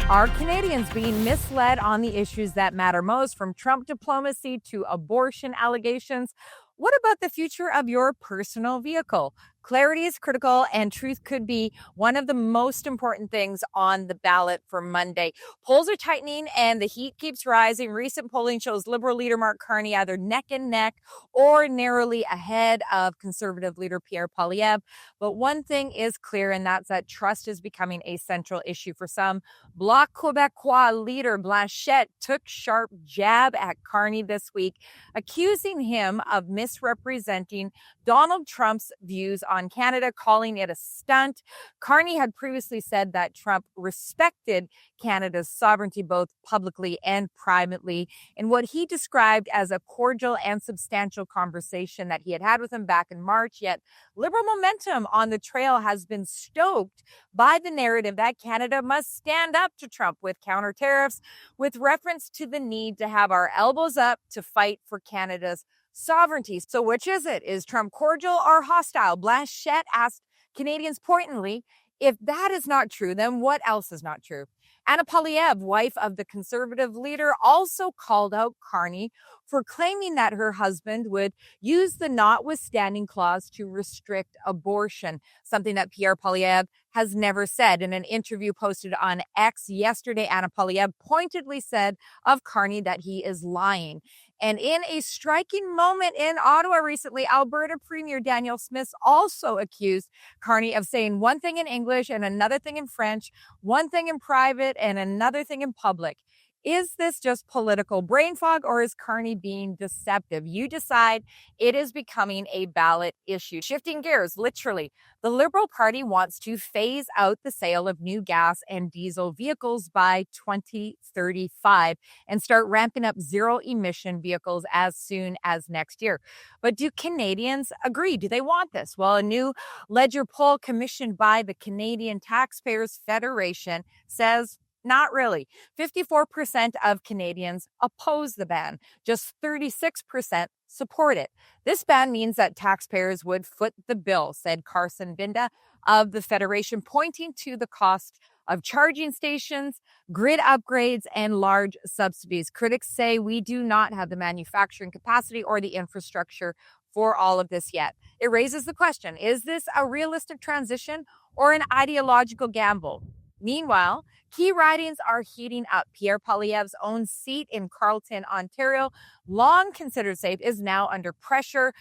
Are Canadians being misled on the issues that matter most, from Trump diplomacy to abortion allegations? What about the future of your personal vehicle? Clarity is critical, and truth could be one of the most important things on the ballot for Monday. Polls are tightening and the heat keeps rising. Recent polling shows Liberal Leader Mark Carney either neck and neck or narrowly ahead of Conservative Leader Pierre Poilievre. But one thing is clear, and that's that trust is becoming a central issue for some. Bloc Quebec Leader Blanchet took sharp jab at Carney this week, accusing him of misrepresenting Donald Trump's views on Canada, calling it a stunt. Carney had previously said that Trump respected Canada's sovereignty both publicly and privately in what he described as a cordial and substantial conversation that he had with him back in March. Yet Liberal momentum on the trail has been stoked by the narrative that Canada must stand up to Trump with counter tariffs, with reference to the need to have our elbows up to fight for Canada's sovereignty. So which is it? Is Trump cordial or hostile? Blanchet asked Canadians pointedly, if that is not true, then what else is not true? Anna Poilievre, wife of the Conservative leader, also called out Carney for claiming that her husband would use the notwithstanding clause to restrict abortion, something that Pierre Poilievre has never said. In an interview posted on X yesterday, Anna Poilievre pointedly said of Carney that he is lying. And in a striking moment in Ottawa recently, Alberta Premier Danielle Smith also accused Carney of saying one thing in English and another thing in French, one thing in private and another thing in public. Is this just political brain fog, or is Carney being deceptive? You decide. It is becoming a ballot issue. Shifting gears, literally, the Liberal Party wants to phase out the sale of new gas and diesel vehicles by 2035 and start ramping up zero-emission vehicles as soon as next year. But do Canadians agree? Do they want this? Well, a new Ledger poll commissioned by the Canadian Taxpayers Federation says not really. 54% of Canadians oppose the ban. Just 36% support it. This ban means that taxpayers would foot the bill, said Carson Binda of the Federation, pointing to the cost of charging stations, grid upgrades, and large subsidies. Critics say we do not have the manufacturing capacity or the infrastructure for all of this yet. It raises the question, is this a realistic transition or an ideological gamble? Meanwhile, key ridings are heating up. Pierre Poilievre's own seat in Carleton, Ontario, long considered safe, is now under pressure.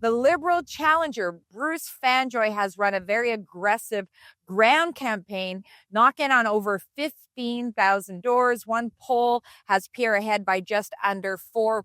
The Liberal challenger, Bruce Fanjoy, has run a very aggressive ground campaign, knocking on over 15,000 doors. One poll has Pierre ahead by just under 4%,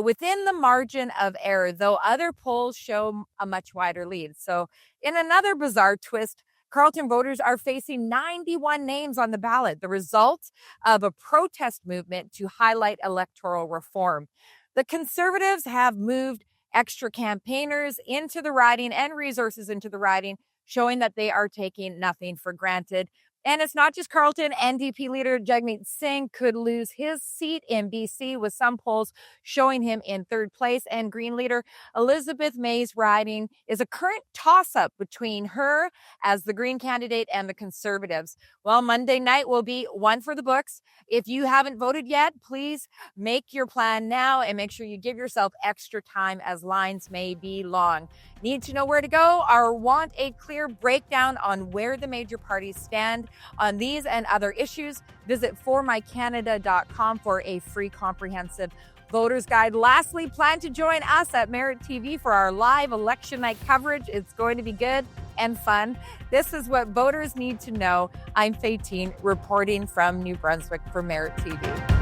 within the margin of error, though other polls show a much wider lead. So in another bizarre twist, Carleton voters are facing 91 names on the ballot, the result of a protest movement to highlight electoral reform. The Conservatives have moved extra campaigners into the riding and resources into the riding, showing that they are taking nothing for granted. And it's not just Carleton. NDP Leader Jagmeet Singh could lose his seat in BC, with some polls showing him in third place. And Green Leader Elizabeth May's riding is a current toss-up between her as the Green candidate and the Conservatives. Well, Monday night will be one for the books. If you haven't voted yet, please make your plan now and make sure you give yourself extra time, as lines may be long. Need to know where to go or want a clear breakdown on where the major parties stand on these and other issues? Visit formycanada.com for a free comprehensive voter's guide. Lastly, plan to join us at Merit TV for our live election night coverage. It's going to be good and fun. This is what voters need to know. I'm Faytene, reporting from New Brunswick for Merit TV.